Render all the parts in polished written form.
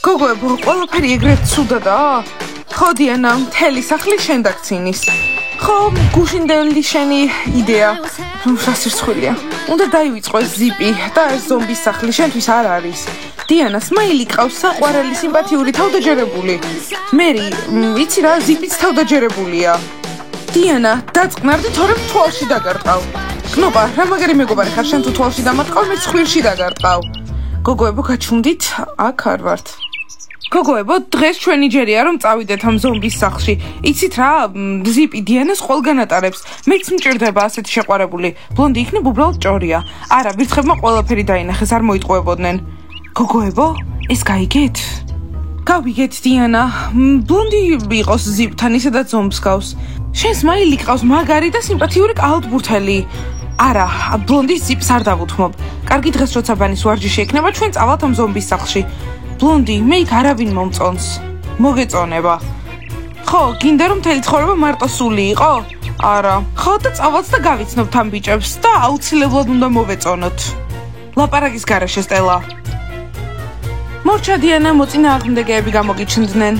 გოგოებო, ყველაფერი ეგრეთ ცუდადაა? ხო დიანა, მთელი სახლი შენ დაგცინის. ხო, გუშინდელი შენი იდეა. სასირცხვილია. უნდა დაივიწყო ზიპი და ეს ზომბის სახლი შენთვის არ არის. დიანა, სმაილი ყავს საყვარელი სიმპათიური თავდაჯერებული. მერი, იცი რა, ზიპიც თავდაჯერებულია. დიანა, დაწყნარდი თორემ თვალში დაგარტყავ. გნობა, რა მაგარი მეგობარი ხარ, შენ თუ თვალში დამარტყავ, მე ცხვირში დაგარტყავ. გოგოებო, გაჩვდით, აქ არ ვართ. გოგოებო, დღეს ჩვენი ჯერია რომ წავიდეთ ამ ზომბის სახლში. იცით რა, ზიპი დიანას ყველგან ატარებს. მეც მჭირდება ასეთი შეყვარებული. ბლონდი იქნებ უბრალოდ ჭორია. არა, ვირთხებმა ყველაფერი დაინახეს, არ მოიტყუებოდნენ. გოგოებო, ეს გაიგეთ? გავიგეთ დიანა. ბლონდი იყოს ზიპთან, ისედაც ზომბს გავს. შენ სმაილი ყავს მაგარი და სიმპათიური კალათბურთელი. არა, ბლონდის ზიპს არ დავუთმობ. კარგი, დღეს როცა ბანის ვარჯიში ექნება, ჩვენ წავალთ ამ ზომბის სახლში. ბლონდი, მე იქ არავინ მომწონს. მოგეწონება. ხო, გინდა რომ მთელი ცხოვრება მარტო სული იყო? არა. ხო და წავალთ და გავიცნობთ ამ ბიჭებს და აუცილებლად უნდა მოვეწონოთ. ლაპარაკის გარეშე სტელა. მორჩა დიანა, მოწინააღმდეგეები გამოგიჩნდნენ.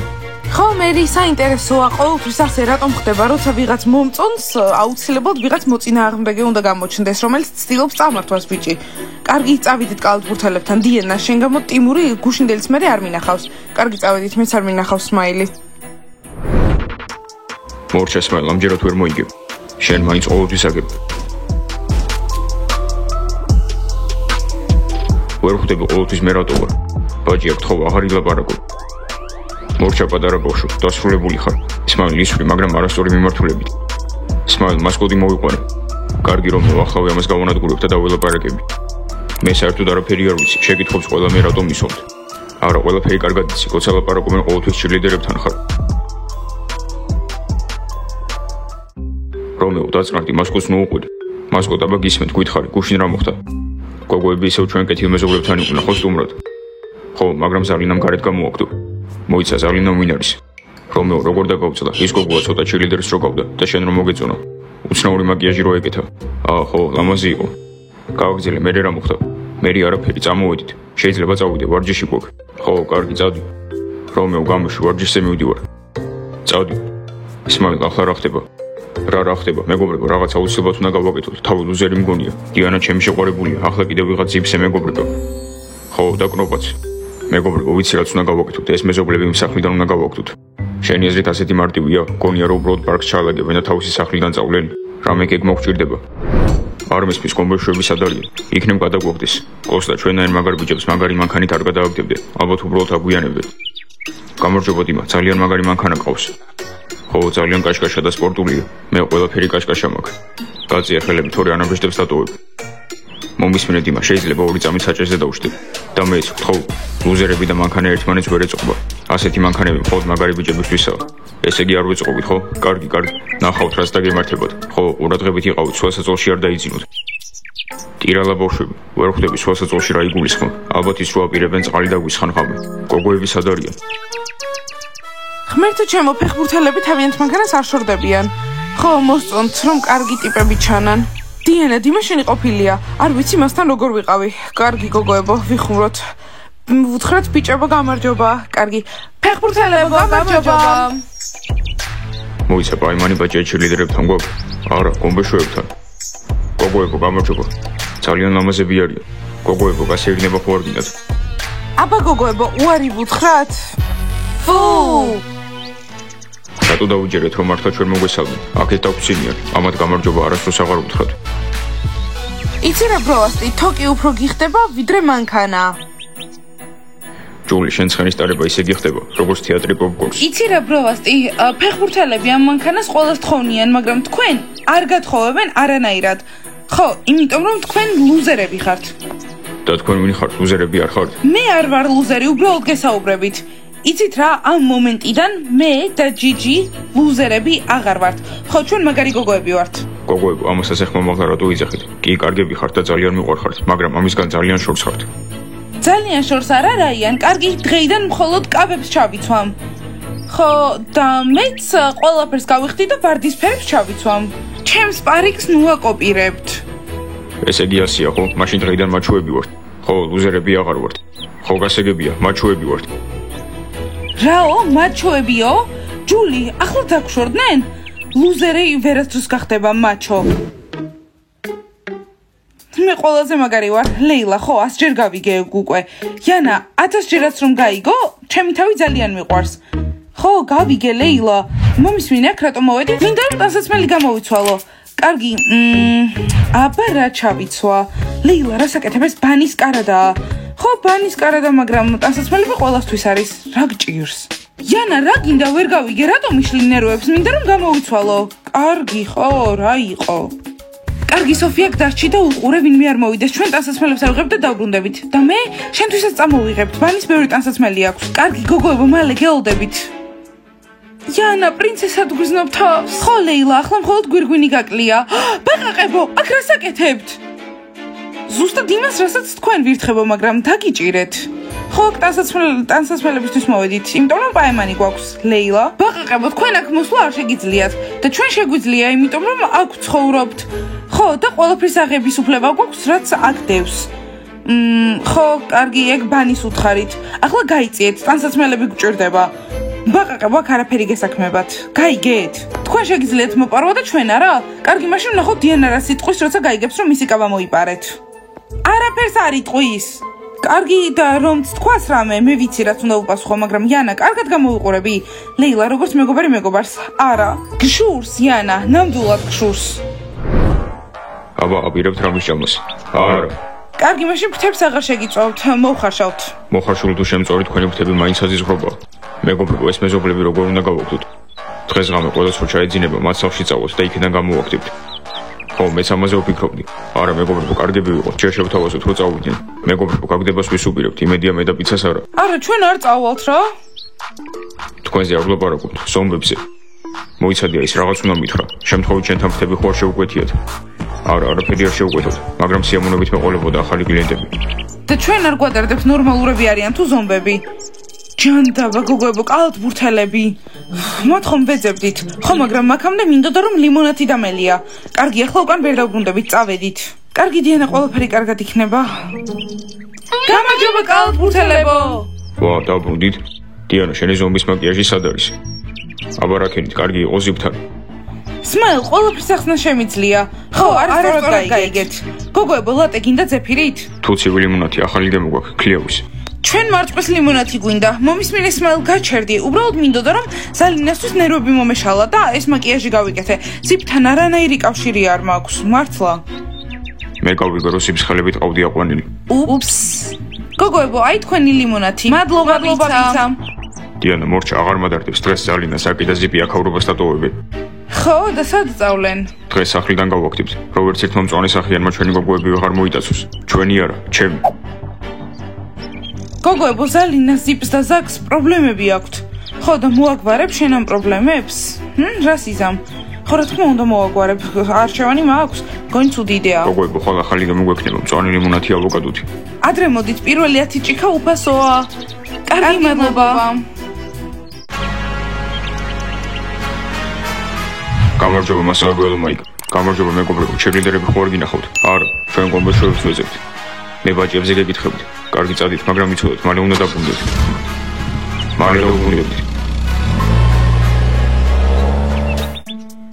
ხო, მერი, საინტერესოა, ყოველთვის ასე რატომ ხდება, როცა ვიღაც მომწონს, აუცილებლად ვიღაც მოწინააღმდეგე უნდა გამოჩნდეს, რომელიც ცდილობს წამართვას ბიჭი. კარგი, წავიდეთ კალათბურთელებთან. დიანა, შენ გამო ტიმური გუშინდელიც მერე არ მინახავს. კარგი, წავედით, მეც არ მინახავს სმაილი. მორჩა სმაილ, ამჯერად ვერ მოიგებ. შენ მაინც ყოველთვის აგებ. ვერ ხვდები ყოველთვის მე რატო ვარ? ბაჭია, გთხოვ, აღარ ილაპარაკო. მორჩა პატარა ბავშვო, დასრულებული ხარ. სმაილ ისვრი, მაგრამ არასწორი მიმართულებით. სმაილ, მასკოტი მოვიყვანე. კარგი რომ ახლა ამას გავანადგურებ და დავილაპარაკები. მე საერთოდ არაფერი არ ვიცი, შეკითხვებს ყველა მე რატომ მისვამთ. არა, ყველაფერი კარგად იცი, როცა ლაპარაკობენ ყოველთვის ჩირლიდერებთან ხარ. რომეო, დაწყნარდი, მასკოტს მოუყვირ. მასკოტ, აბა გისმენთ, გითხარი, გუშინ რა მოხდა? გოგოები ისევ ჩვენ კეთილმეზობლებთან იყვნენ, ხო სტუმრად? ხო, მაგრამ ზალინამ გარეთ გამოაგდო. მოიცა ზალინამ ვინ არის? რომეო, როგორ დაგავწდა? ის გოგოა ცოტა ჩირლიდერს რო გავდა და შენ რომ მოგეწონა. უცნაური მაკიაჟი რო ეკეთა. ხო, ლამაზი იყო. გავაგზელე, მერე რა მოხდა? მერი არაფერი, წამოვედით. შეიძლება წავიდე, ვარჯიში გვაქვს. ხო, კარგი, წავდი. რომეო, გამოში, ვარჯიშზე მივდივარ. წავდი. სმაილ, ახლა რა ხდება? რა ხდება? მეგობრებო, რაღაც აუცილებლად უნდა გავაკეთოთ. თავი ლუზერი მგონია. დიანა ჩემი შეყვარებულია. ახლა კიდევ ვიღაც ზიფსე მეგობრებო. ხო, და კნობაც. მეგობრებო, ვიცი რაც უნდა გავაკეთოთ. ეს მეზობლები იმ სახლიდან უნდა გავაკეთოთ. შენი აზრით ასეთი მარტივია? გონია რომ უბრალოდ პარკს ჩაალაგებენ და თავისი სახლიდან წავლენ? რამე ეგ მოგჭირდება? არ მისმის კომბოშები სად არის? იქნებ გადაგვაგდეს. კოსტა, ჩვენაერ მაგარ ბიჭებს მაგარი მანქანით არ გადააგდებდე. ალბათ უბრალოდ აგვიანებდე. გამარჯობა დიმა, ძალიან მაგარი მანქანა ყავს. ხო, ძალიან კაშკაშა და სპორტულია. მე ყველაფერი კაშკაშა მაქვს. კაცი ხელები თორე ანაბეჭდებს დატოვებ. მომისმინე დიმა, შეიძლება ორი წამით საჭესზე დავუშვდე. და მეც ვთხოვ, ლუზერები და მანქანა ერთმანეთს ვერ ეწყობა. ასეთი მანქანები მხოლოდ მაგარი ბიჭებისთვისაა. ესე იგი არ ვეწყობით, ხო? კარგი, ნახავთ რას დაგემართებათ. ხო, ყურადღებით იყავით, სვასაწოლში არ დაიძინოთ. ტირალა ბავშვები, ვერ ხვდები სვასაწოლში რა იგულისხმობ. ალბათ ის რო აპირებენ წყალი დაგვისხან ხამე. გოგოები სად არიან? ღმერთო ჩემო, ფეხბურთელები თავიანთ მანქანას არ შორდებიან. ხო, მოსწონთ, რომ კარგი ტიპები ჩანან. დიანა, დიმა შენი ყოფილია. არ ვიცი მასთან როგორ ვიყავი. კარგი გოგოებო, ვიხმროთ. ვუთხრათ ბიჭებო, გამარჯობა. კარგი. ფეხბურთელებო, გამარჯობა. მოიცა პაიმანი ბაჭია ჩირლიდერებთან გვაქვს? არა, კომბეშოებთან. გოგოებო, გამარჯობა. ძალიან ლამაზები არიან. გოგოებო, გასეირნება ხო არ გინდათ? აბა გოგოებო, უარი ვუთხრათ? ფუ! რატო დაუჯერეთ რომ მართლა ჩვენ მოგვესალმეთ? აქეთ დავცინიათ. ამათ გამარჯობა არასდროს აღარ უთხრათ. იცი რა ბროვასტი, თოკი უფრო გიხდება ვიდრე მანქანა. ჯული, შენ ცხენის ტარება ისე გიხდება, როგორც თეატრი პოპკორნს. იცი რა ბროვასტი, ფეხბურთელები ამ მანქანას ყოველს თხოვნიან, მაგრამ თქვენ არ გათხოვებენ არანაირად. ხო, იმიტომ რომ თქვენ ლუზერები ხართ. და თქვენ ვინ ხართ? ლუზერები არ ხართ? მე არ ვარ ლუზერი, უბრალოდ გესაუბრებით. იცით რა, ამ მომენტიდან მე და ჯიჯი ლუზერები აღარ ვართ. ხო, ჩვენ მაგარი გოგოები ვართ. გოგოებო, ამასაც ეხმა მაგლა რატო იძახით? კი, კარგები ხართ და ძალიან მიყვარხართ, მაგრამ ამისგან ძალიან შორს ხართ. ძალიან შორს არა რაიან, კარგი, დღეიდან მხოლოდ კაბებს ჩავიცვამ. ხო, და მეც ყველაფერს გავიხდი და ვარდისფერებს ჩავიცვამ. ჩემს პარიკს ნუ აკოპირებთ. ესე იგი ასია, ხო? მაშინ დღეიდან მაჩუები ვართ. ხო, ლუზერები აღარ ვართ. ხო, გასაგებია, მაჩუები ვართ. რაო, მაჩოებიო? ჯული, ახლა დაგშორდნენ? ლუზერი ვერასდროს გახდება მაჩო. მე ყველაზე მაგარი ვარ, ლეილა, ხო, 100 ჯერ გავიგე უკვე. იანა, 1000 ჯერაც რომ გაიგო, ჩემი თავი ძალიან მიყვარს. ხო, გავიგე, ლეილა. მომის მინაკ, რატომ მოვედი? მინდა რომ ტანსაცმელი გამოვიცვალო. კარგი, აბა რა ჩავიცვა? ლეილა, რა საკეთებს? ბანის კარადაა. ხო, ბანის კარადა, მაგრამ ტანსაცმელები ყველასთვის არის. რა გჭირს? იანა, რა გინდა ვერ გავიგე, რატომ მიშლი ნერვებს? მინდა რომ გამოვიცვალო. კარგი, ხო, რა იყო? კარგი, სოფია გდარჩი და უყურე ვინმე არ მოვიდეს. ჩვენ ტანსაცმელებს ავიღებთ და დავბრუნდებით. და მე შენთვისაც წამოვიღებთ. ბანის ბევრი ტანსაცმელი აქვს. კარგი, გოგოებო, მალე გეოლდებით. იანა, პრინცესად გრძნობ თავს. ხო, ლეილა, ახლა მხოლოდ გვირგვინი გაკლია. ბაყაყებო, აქ რა საკეთებთ? ზუსტად იმას, რასაც თქვენ ვირთხებო, მაგრამ დაგიჭირეთ. ხო, ტანსაცმელებისთვის მოვედით, იმიტომ რომ პაემანი გვაქვს, ლეილა. ბაყაყებო, თქვენ აქ მოსვლა არ შეგიძლიათ და ჩვენ შეგვიძლია, იმიტომ რომ აქ ცხოვრობთ. ხო, და ყველაფრის აღების უფლება გვაქვს, რაც აქ დევს. ხო, კარგი, ეგ ბანის უთხარით. ახლა გაიწიეთ, ტანსაცმელები გჭირდება. ბაყაყებო, აქ არაფერი გესაქმებათ. გაიგეთ? თქვენ შეგიძლიათ მოპარვა და ჩვენ არა? კარგი, მაშინ ვნახოთ დიანარას სიტყვის, როცა გაიგებს, რომ მისი კაბა მოიპარეთ. არაფერს არ იტყვის. კარგი, და რომ თქვას რამე, მე ვიცი რაც უნდა უპასუხო, მაგრამ იანა, კარგად გამოვიყურები. ლეილა, როგორც მეგობარი მეგობარს. არა. გშურს, იანა, ნამდვილად გშურს. აბა, აპირებთ რამის ჭამას? არა. კარგი, მაშინ ფრთებს აღარ შეგიწვევთ, მოვხარშავთ. მოხარშული თუ შემწორი თქვენი ფრთები მაინც აზიზღრობა. მეგობრებო, ეს მეზობლები როგორ უნდა გავაკეთოთ? დღეს ღამე ყველას რო ჩაეძინება, მათ სახლში წავოთ და იქიდან გამოვაკეთებთ. ხო, მეც ამაზე ვფიქრობდი. არა, მეგობრებო, კარგები ვიყოთ, ჯერ შევთავაზოთ, რო წავიდნენ. მეგობრებო, გაგდებას ვისუპირებთ, იმედია მე და პიცას არა. არა, ჩვენ არ წავალთ რა. თქვენზე არ ვლაპარაკობთ, ზომბებზე. მოიცადია ის რაღაც უნდა მითხრა. შემთხვევით ჩვენთან ფრთები ხო არ შევუკვეთიათ? არა, არაფერი არ შევუკვეთოთ, მაგრამ სიამოვნებით მეყოლებოდა ახალი კლიენტები. და ჩვენ არ გვადარდებთ, ნორმალურები არიან თუ ზომბები? ჯანდაბა, გოგოებო, კალათბურთელები. მოთხოვ ვეძებდით. ხო, მაგრამ მაქამდე მინდოდა რომ ლიმონათი დამელია. კარგი, ახლა უკან ვერ დავბრუნდებით, წავედით. კარგი, დიანა, ყველაფერი კარგად იქნება. გამარჯობა, კალათბურთელებო. ვა, დავბრუნდით. დიანა, შენი ზომბის მაკიაჟი სად არის? აბა რა ქენით, კარგი იყო ზიფთან. სმაილ, ყველაფერს ახსნა შემიძლია. ხო, არ სწორად გაიგეთ. გოგოებო, ლატე გინდა ზეფირით? თუ ცივი ლიმონათი ახალი გემო გვაქვს, ქლიავის. ჩვენ მარწყვის ლიმონათი გვინდა. მომისმინე სმაილ, გაჩერდი. უბრალოდ მინდოდა რომ ზალინასთვის ნერვები მომეშალა და ეს მაკიაჟი გავიკეთე. ზიფთან არანაირი კავშირი არ მაქვს. მართლა. მე გავიგო რომ სიფსხელებით ყავდი აყვანილი. უფს. გოგოებო, აი თქვენი ლიმონათი. მადლობა, პიცა. დიანა, მორჩა აღარ მადარდებს დღეს ზალინა, საკი და ზიპი აქაურობას დატოვებენ. ხო, და სად წავლენ? დღეს სახლიდან გავაკეთებთ. როგორც ერთ მომწვანე სახიანმა ჩვენი გოგოები აღარ მოიტაცოს. ჩვენი არა, ჩემი. გოგოებო, ზალინა, ზიპს და ზაკს პრობლემები აქვთ. ხო, და მოაგვარებ შენ ამ პრობლემებს? რა სიზამ? ხო, რა თქმა უნდა მოაგვარებ. არჩევანი მაქვს. გონი ცუდი იდეაა. გოგოებო, ხოლმე ახალი გამოგექნება მწვანე ლიმონათი ავოკადოთი. ადრე მოდით, პირველი 10 ჭიქა უფასოა. კარგი, მადლობა. გამარჯობა, მასწავლებელი მაიკ. გამარჯობა, მეგობრებო, ჩერლიდერები ხო არ გინახავთ? არა, ჩვენ კომბოს შევებს ვეძებთ. მე ბაჭიებზე გეკითხებთ. კარგი, წადით, მაგრამ იცოდეთ, მალე უნდა დაბრუნდეთ. მალე დაბრუნდებით.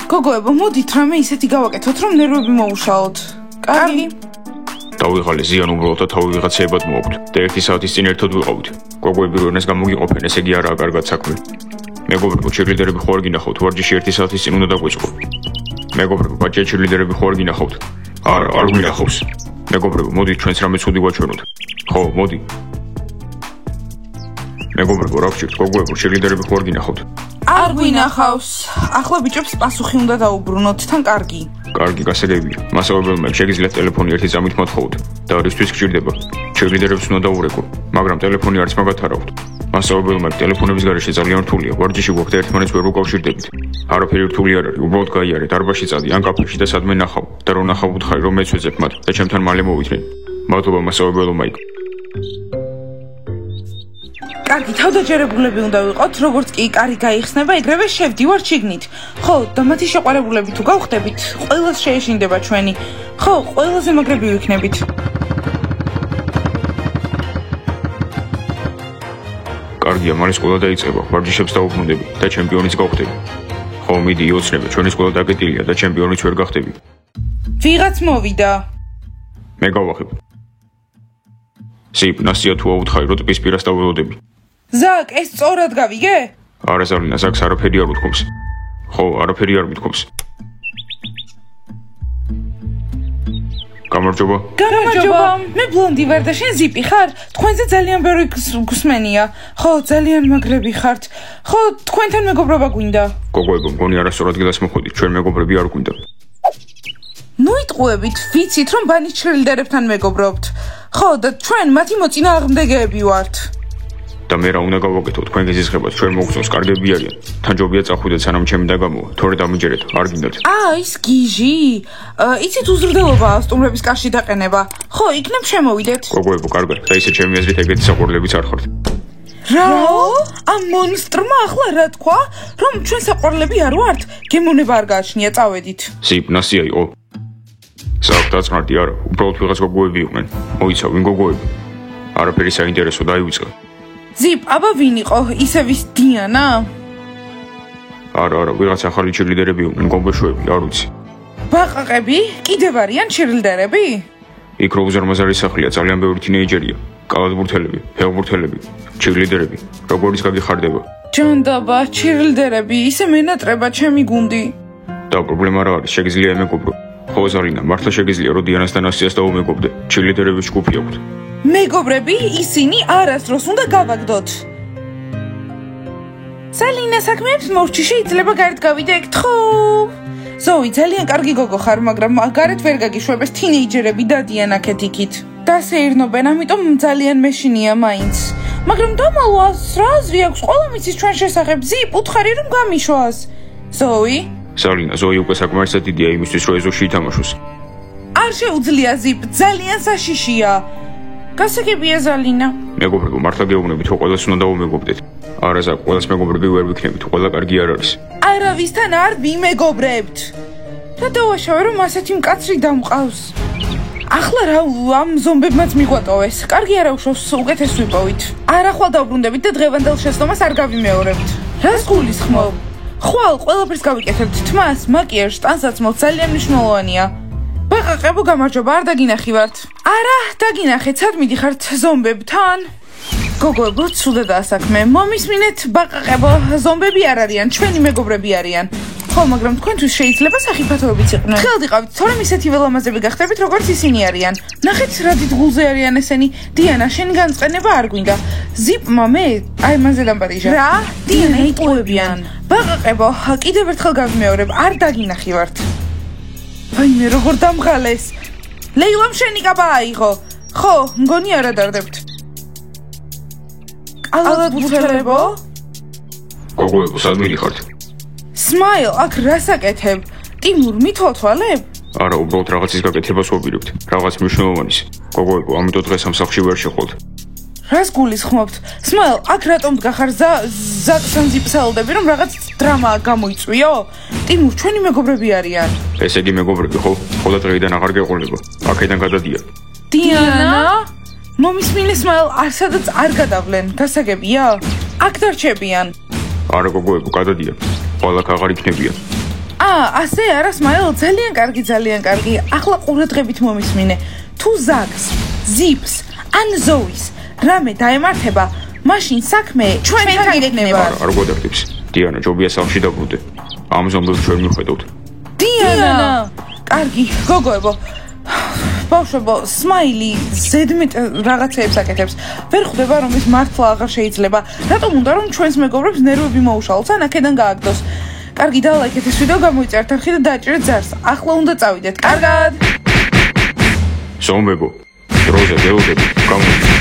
გოგოებო, მოდით რამე ისეთი გავაკეთოთ, რომ ნერვები მოუშალოთ. კარგი. დავიღალე ზიან უბრალოდ და თავი ვიღაცებად მოვაქვთ და 1 საათის წინ ერთად ვიყავით. გოგოები რო ენას გამოგიყოფენ, ესე იგი არაა კარგად საქმე. მეგობრებო, ჩერლიდერები ხო არ გინახავთ? ვარჯიში 1 საათის წინ უნდა დაგვეწყო. მეგობრებო, ბაჭია ჩერლიდერები ხო არ გინახავთ? არა, არ გვინახავს. მეგობრებო, მოდით ჩვენს რამე ცუდი ვაჩვენოთ. ხო, მოდი. მეგობრებო, რა გჭირთ? გოგოებო, ჩერლიდერები ხო არ გინახავთ? არ გვინახავს. ახლა ბიჭებს პასუხი უნდა დაუბრუნოთ, თან კარგი. კარგი, გასაგებია. მასწავლებელმა შეგიძლიათ ტელეფონი ერთი წამით მოთხოვოთ და რისთვის გჭირდება? ჩერლიდერებს უნდა დაურეკო, მაგრამ ტელეფონი არც მაგათ არავთ. მასწავლებელმა ტელეფონების გარეშე ძალიან რთულია. ვარჯიში გვაქვს და ერთმანეთს ვერ უკავშირდებით. არაფერი რთული არ არის, უბრალოდ გაიარე, დარბაზში წადი ან კაფეში და სადმე ნახავ და რო ნახავ უთხარი რომ მეც ვეძებ მათ და ჩემთან მალე მოვიდნენ. მადლობა, მასწავლებელო მაიკ. კარგი, თავდაჯერებულები უნდა ვიყოთ, როგორც კი კარი გაიხსნება, ეგრევე შევდივარ შიგნით. ხო, და მათი შეყვარებულები თუ გავხდებით, ყველას შეეშინდება ჩვენი. ხო, ყველაზე მაგრები ვიქნებით. კარგი, კარგია, მალე სკოლა დაიწყება, ვარჯიშებს დაუბრუნდები და ჩემპიონიც გავხდები. ხო, მიდი იოცნები, ჩვენი სკოლა დაკეტილია და ჩემპიონიც ვერ გახდები. ვიღაც მოვიდა. მე გავახებ. სიპ, ნასია თუ აუთხარი, რომ ტყის პირას დაველოდები. ზაკ, ეს სწორად გავიგე? არა ზალინა, ზაკს არაფერი არ უთქვამს. ხო, არაფერი არ მithქვამს. გამარჯობა. გამარჯობა. მე ბლონდი ვარ და შენ ზიპი ხარ? თქვენზე ძალიან ბევრი გუსმენია. ხო, ძალიან მაგრები ხართ. ხო, თქვენთან მეგობრობა გვინდა. გოგოებო, მგონი არასწორ ადგილას მოხვედით, ჩვენ მეგობრები არ გვინდა. ნუ იტყუებით, ვიცით რომ ბანის ჩრილდერებთან მეგობრობთ. ხო, და ჩვენ მათი მოწინააღმდეგეები ვართ. და მე რა უნდა გავაკეთო, თქვენ გეზიზღებათ, ჩვენ მოგწონს, კარგები არიან. თან ჯობია წახვიდეთ, სანამ ჩემი დაგამოვა, თორე დამიჯერეთ, არ გინდათ. ის გიჟი? იცით უზრდელობაა სტუმრების კარში დაყენება. ხო, იქნებ შემოვიდეთ. გოგოებო, კარგად, და ისე ჩემი აზრით ეგეთი საყვარლებიც არ ხართ. რა? ამ მონსტრმა ახლა რა თქვა? რომ ჩვენ საყვარლები არ ვართ? გემონება არ გააჩნია, წავედით. სიპ, ნასია იყო. ზაკ დაწნარდი არა, უბრალოდ ვიღაც გოგოები იყვნენ. მოიცა, ვინ გოგოები? არაფერი საინტერესო დაივიწყე. ზიპ, აბა ვინ იყო? ისევის დიანა? არა, ვიღაც ახალი ჩირლიდერები იყვნენ, გომბეშოები, არ ვიცი. ბაყაყები? კიდევ არიან ჩირლიდერები? იქ რო უზარმაზარი სახლია, ძალიან ბევრი თინეიჯერია. კალათბურთელები, ფეხბურთელები, ჩირლიდერები, როგორიც გაგიხარდება. ჯანდაბა, ჩირლიდერები, ისე მენატრება ჩემი გუნდი. და პრობლემა რა არის, შეგიძლია ემეგობრო. ხო ზალინა, მართლა შეგიძლია რომ დიანას და ნასიას დაუმეგობრდე. ჩირლიდერების ჯგუფი აქვთ. მეგობრები, ისინი არასდროს უნდა გავაგდოთ. სალინა, საქმეებს მორჩი, შეიძლება გარეთ გავიდე, თხო. ზოი, ძალიან კარგი გოგო ხარ, მაგრამ გარეთ ვერ გაგიშვებეს თინეიჯერები დადიან აქეთ იქით. დასეირნობენ, ამიტომ ძალიან მეშინია მაინც. მაგრამ დამალვას, რა აზრი აქვს, ყველა მიცის ჩვენ შესახებ, ზიპ, უთხარი რომ გამიშვას. ზოი? სალინა, ზოი უკვე საკმარისად დიდია იმისთვის, რომ ეზოში ითამაშოს. არ შეუძლია ზიპ, ძალიან საშიშია. გასაგებია ზალინა. მეგობრებო, მართლა გეუბნებით, რომ ყველას უნდა დაუმეგობრდეთ. არა ზაკ, ყველას მეგობრები ვერ ვიქნებით, ყველა კარგი არ არის. არავისთან არ ვიმეგობრებთ. და დავაშავე რომ ასეთი მკაცრი დამყავს. ახლა რა ამ ზომბებმაც მიგვატოვეს. კარგი არა უშავს, უკეთეს ვიპოვით. არახვალ დავბრუნდებით და დღევანდელ შეცდომას არ გავიმეორებთ. რას გულისხმობ? ხვალ ყველაფერს გავიკეთებთ. თმას, მაკიაჟს, ტანსაცმელს ძალიან მნიშვნელოვანია. ბაყაყებო, გამარჯობა, არ დაგინახივართ. არა, დაგინახეთ, სად მიდიხართ ზომბებთან? გოგოებო, ცუდადაა საქმე. მომისმინეთ, ბაყაყებო, ზომბები არ არიან, ჩვენი მეგობრები არიან. ხო, მაგრამ თქვენთვის შეიძლება სახიფათოებიც იყვნენ. ხელდიყავით, თორემ ისეთი ველამაზები გახდებით, როგორც ისინი არიან. ნახეთ, რა დიდ გულზე არიან ესენი. დიანა, შენი განწყენება არ გვინდა. ზიპმა მე, აი მანზე დამპატიჟა. რა? დიანა იტყუებიან. ბაყაყებო, კიდევ ერთხელ გავიმეორებ, არ დაგინახივართ. ვაიმე, როგორ დამღალეს. ლეილამ შენი კაბა აიღო. ხო, მგონი არა დარდებთ. კალათბურთელებო? გოგოებო, სად მიდიხართ? სმაილ, აქ რას აკეთებ? ტიმურ, მithოთვალებ? არა, უბრალოდ რაღაცის გაკეთებას ვაპირებთ. რაღაც მნიშვნელოვანის. გოგოებო, ამიტომ დღეს ამ სახლში ვერ შეხვდით. რას გულისხმობთ? სმაილ, აქ რატომ დგახარ ზაკსან ზიპსალდები, რომ რაღაც დრამა გამოიწვიო? ტიმურ, ჩვენი მეგობრები არიან. ესე იგი მეგობრები, ხო? ხოლო დღეიდან აღარ გეყოლება. აქედან გადადია. დიანა? მომისმინე სმაილ, არსადაც არ გადავლენ, გასაგებია? აქ დარჩებიან. არა გოგოებო, გადადია. ყველა აღარ იქნებიან. ასე არა სმაილ, ძალიან კარგი. ახლა ყურადღებით მომისმინე. თუ ზაკს, ზიპს, ან ზოის რამე დაემართება, მაშინ საქმე ჩვენთან იქნება. არ გვადარდებს. დიანა, ჯობია სახლში დაბრუნდე. ამ ზომბებს ჩვენ მიხვედავთ. დიანა! კარგი, გოგოებო. ბავშვებო, სმაილი ზედმეტ რაღაცეებს აკეთებს. ვერ ხვდება რომ ის მართლა აღარ შეიძლება. რატომ უნდა რომ ჩვენს მეგობრებს ნერვები მოუშალოს ან აქედან გააგდოს? კარგი, დალაიქეთ ეს ვიდეო, გამოიწერთ არხი და დააჭერეთ ზარს. ახლა უნდა წავიდეთ. კარგად. ზომბებო, დროზე დეოდები, გამოიწერთ.